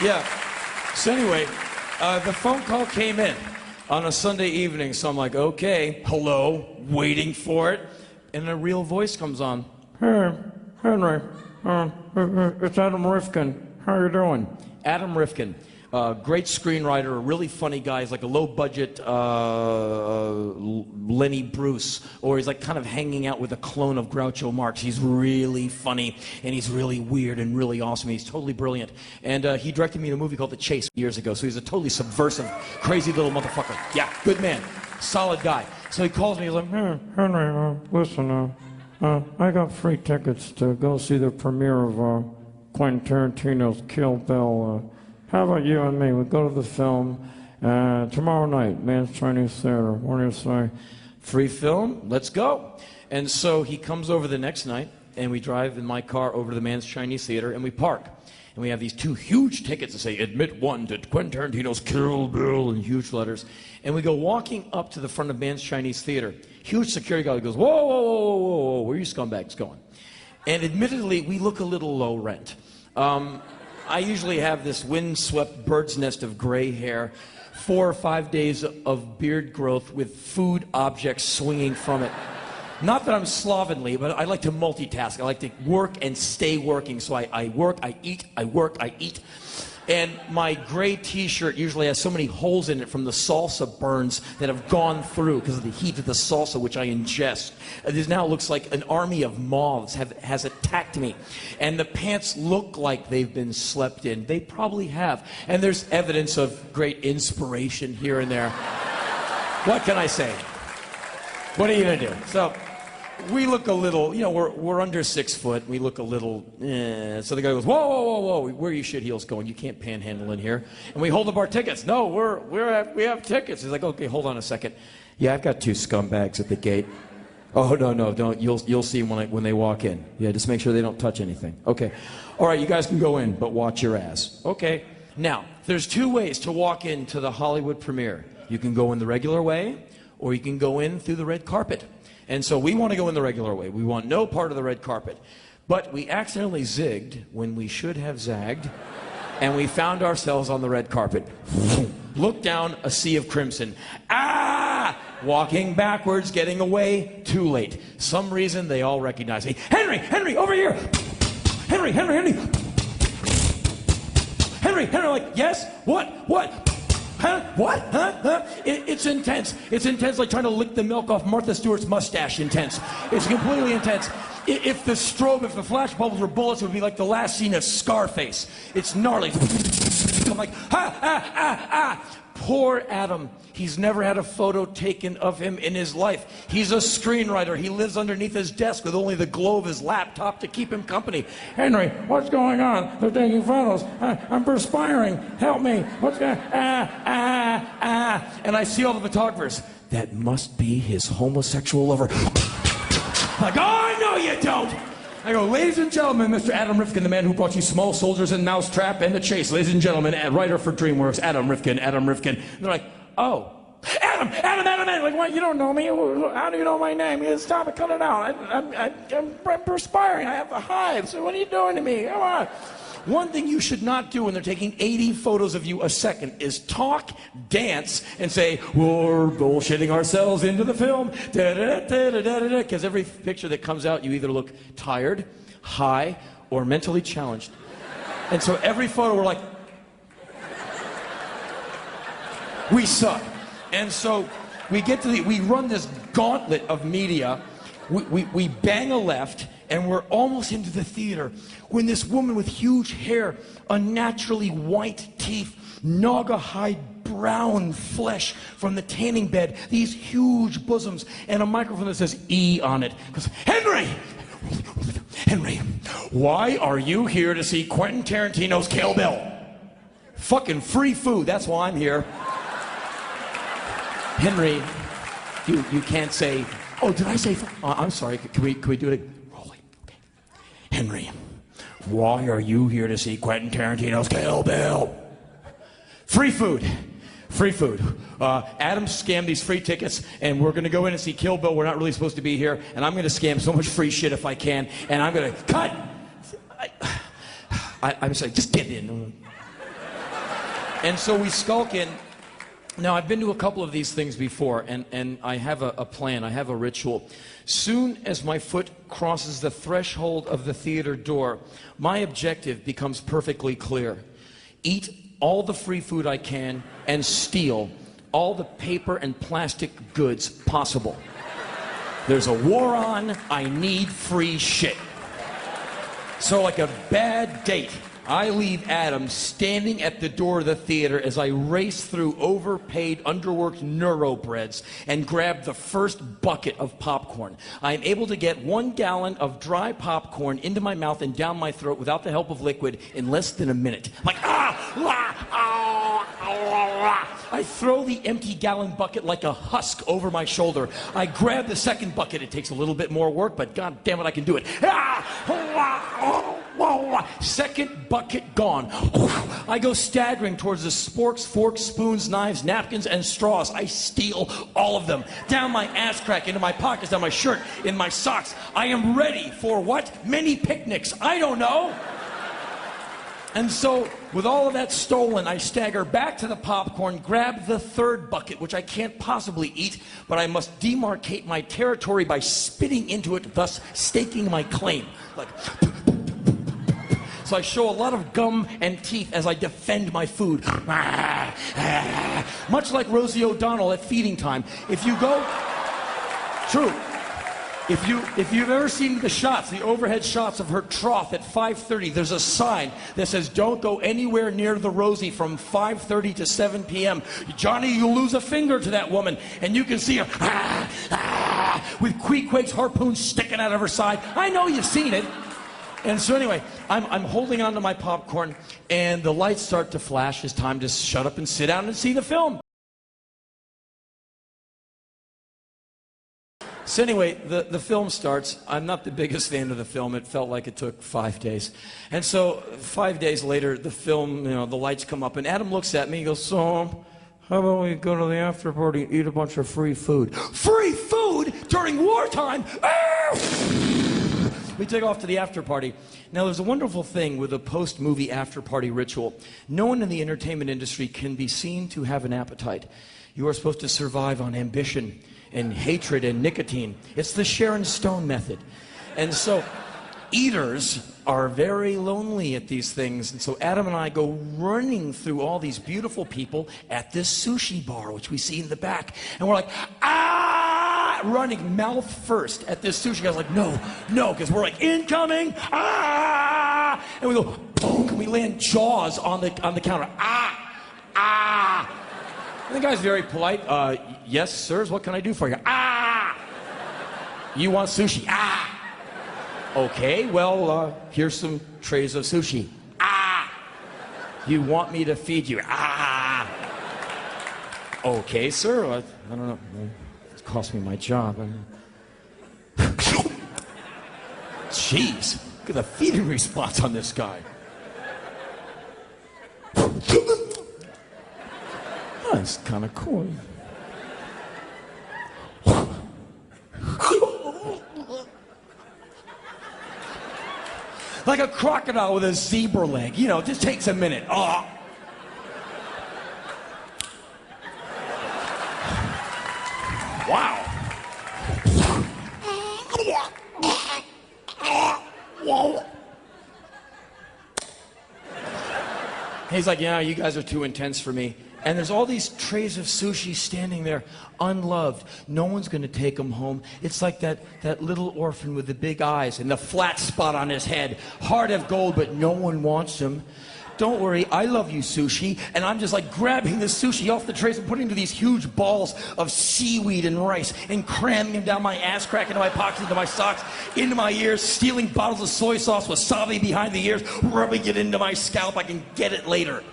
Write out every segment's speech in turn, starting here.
Yeah. So anyway, the phone call came in on a Sunday evening, so I'm like, okay, hello, waiting for it, and a real voice comes on. Hey, Henry, it's Adam Rifkin. How you doing? Adam Rifkin, great screenwriter, a really funny guy. He's like a low-budget Lenny Bruce, or he's like kind of hanging out with a clone of Groucho Marx. He's really funny, and he's really weird and really awesome. He's totally brilliant. And he directed me in a movie called The Chase years ago, so he's a totally subversive, crazy little motherfucker. Yeah, good man, solid guy. So he calls me, he's like, hey, Henry, listen, I got free tickets to go see the premiere of Quentin Tarantino's Kill Bill. How about you and me? We go to the film tomorrow night, Man's Chinese Theater. What do you say? Free film? Let's go. And so he comes over the next night, and we drive in my car over to the Man's Chinese Theater, and we park. And we have these two huge tickets that say, admit one to Quentin Tarantino's Kill Bill in huge letters. And we go walking up to the front of Man's Chinese Theater. Huge security guard goes, whoa, whoa, whoa, whoa, whoa, whoa, where are you scumbags going? And admittedly, we look a little low rent. I usually have this windswept bird's nest of gray hair, 4 or 5 days of beard growth with food objects swinging from it. Not that I'm slovenly, but I like to multitask. I like to work and stay working. So I work, I eat, I work, I eat. And my gray t-shirt usually has so many holes in it from the salsa burns that have gone through because of the heat of the salsa which I ingest. It now looks like an army of moths has attacked me. And the pants look like they've been slept in. They probably have. And there's evidence of great inspiration here and there. What can I say? What are you gonna do? So we look a little, you know, we're under 6 foot. We look a little, So the guy goes, whoa, whoa, whoa, whoa, where are you shit heels going? You can't panhandle in here. And we hold up our tickets. No, we have tickets. He's like, okay, hold on a second. Yeah, I've got 2 scumbags at the gate. Oh, no, don't. You'll see when they walk in. Yeah, just make sure they don't touch anything. Okay. All right, you guys can go in, but watch your ass. Okay. Now, there's 2 ways to walk into the Hollywood premiere. You can go in the regular way, or you can go in through the red carpet. And so we want to go in the regular way. We want no part of the red carpet. But we accidentally zigged when we should have zagged, and we found ourselves on the red carpet. Look down, a sea of crimson. Ah! Walking backwards, getting away, too late. Some reason they all recognize me. Henry, over here! Henry! Henry, like, yes? What? Huh? What? Huh? It's intense. It's intense, like trying to lick the milk off Martha Stewart's mustache intense. It's completely intense. If the strobe, if the flash bubbles were bullets, it would be like the last scene of Scarface. It's gnarly. I'm like, ah. Poor Adam. He's never had a photo taken of him in his life. He's a screenwriter. He lives underneath his desk with only the glow of his laptop to keep him company. Henry, what's going on? They're taking photos. I'm perspiring. Help me. What's going on? And I see all the photographers. That must be his homosexual lover. Like, oh, no, you don't. I go, ladies and gentlemen, Mr. Adam Rifkin, the man who brought you Small Soldiers and Mousetrap and The Chase. Ladies and gentlemen, writer for DreamWorks, Adam Rifkin. And they're like, oh, Adam. Like, what? You don't know me? How do you know my name? Stop it, cut it out. I'm perspiring. I have the hives. What are you doing to me? Come on. One thing you should not do when they're taking 80 photos of you a second is talk, dance, and say, we're bullshitting ourselves into the film, because every picture that comes out, you either look tired, high, or mentally challenged. And so every photo, we're like, we suck. And so we run this gauntlet of media, we bang a left, and we're almost into the theater when this woman with huge hair, unnaturally white teeth, naga-hide brown flesh from the tanning bed, these huge bosoms, and a microphone that says E on it goes, Henry, why are you here to see Quentin Tarantino's Kill Bill? Fucking free food, that's why I'm here. Henry, you can't say, oh, did I say, I'm sorry, can we do it? Henry, why are you here to see Quentin Tarantino's Kill Bill? Free food. Adam scammed these free tickets, and we're going to go in and see Kill Bill. We're not really supposed to be here, and I'm going to scam so much free shit if I can, and I'm going to cut. I'm sorry, just get in. And so we skulk in. Now, I've been to a couple of these things before, and I have a plan, I have a ritual. Soon as my foot crosses the threshold of the theater door, my objective becomes perfectly clear. Eat all the free food I can and steal all the paper and plastic goods possible. There's a war on, I need free shit. So like a bad date, I leave Adam standing at the door of the theater as I race through overpaid, underworked neurobreds and grab the first bucket of popcorn. I am able to get 1 gallon of dry popcorn into my mouth and down my throat without the help of liquid in less than a minute. I'm like, I throw the empty gallon bucket like a husk over my shoulder. I grab the second bucket. It takes a little bit more work, but god damn it, I can do it. Second bucket gone. I go staggering towards the sporks, forks, spoons, knives, napkins, and straws. I steal all of them. Down my ass crack, into my pockets, down my shirt, in my socks. I am ready for what? Many picnics. I don't know. And so, with all of that stolen, I stagger back to the popcorn, grab the third bucket, which I can't possibly eat, but I must demarcate my territory by spitting into it, thus staking my claim. Like, so I show a lot of gum and teeth as I defend my food. Much like Rosie O'Donnell at feeding time. If you go... True. If you've ever seen the shots, the overhead shots of her trough at 5:30, there's a sign that says, don't go anywhere near the Rosie from 5:30 to 7 p.m. Johnny, you'll lose a finger to that woman. And you can see her with Queequeg's harpoon sticking out of her side. I know you've seen it. And so anyway, I'm holding on to my popcorn, and the lights start to flash. It's time to shut up and sit down and see the film. So anyway, the film starts. I'm not the biggest fan of the film. It felt like it took 5 days. And so 5 days later, the film, the lights come up, and Adam looks at me, he goes, so, how about we go to the after party and eat a bunch of free food? Free food during wartime? We take off to the after party. Now, there's a wonderful thing with a post-movie after party ritual. No one in the entertainment industry can be seen to have an appetite. You are supposed to survive on ambition and hatred and nicotine. It's the Sharon Stone method. And so eaters are very lonely at these things. And so Adam and I go running through all these beautiful people at this sushi bar, which we see in the back. And we're like, running mouth first at this sushi guy's like, no, because we're like, incoming, and we go, boom, and we land jaws on the counter, And the guy's very polite. Yes, sirs, what can I do for you? You want sushi? Okay, well, here's some trays of sushi. You want me to feed you? Okay, sir. I don't know. It cost me my job. Jeez, look at the feeding response on this guy. That's kind of cool. Like a crocodile with a zebra leg. It just takes a minute. Wow. He's like, yeah, you guys are too intense for me. And there's all these trays of sushi standing there, unloved. No one's going to take them home. It's like that little orphan with the big eyes and the flat spot on his head. Heart of gold, but no one wants him. Don't worry, I love you, sushi. And I'm just like grabbing the sushi off the trays and putting into these huge balls of seaweed and rice and cramming them down my ass crack, into my pockets, into my socks, into my ears, stealing bottles of soy sauce, wasabi behind the ears, rubbing it into my scalp. I can get it later.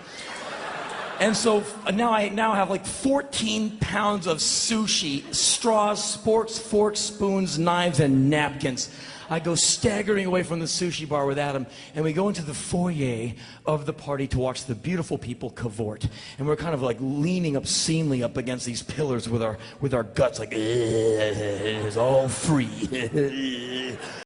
And so now I have like 14 pounds of sushi, straws, sporks, forks, spoons, knives, and napkins. I go staggering away from the sushi bar with Adam, and we go into the foyer of the party to watch the beautiful people cavort. And we're kind of like leaning obscenely up against these pillars with our guts like, it's all free.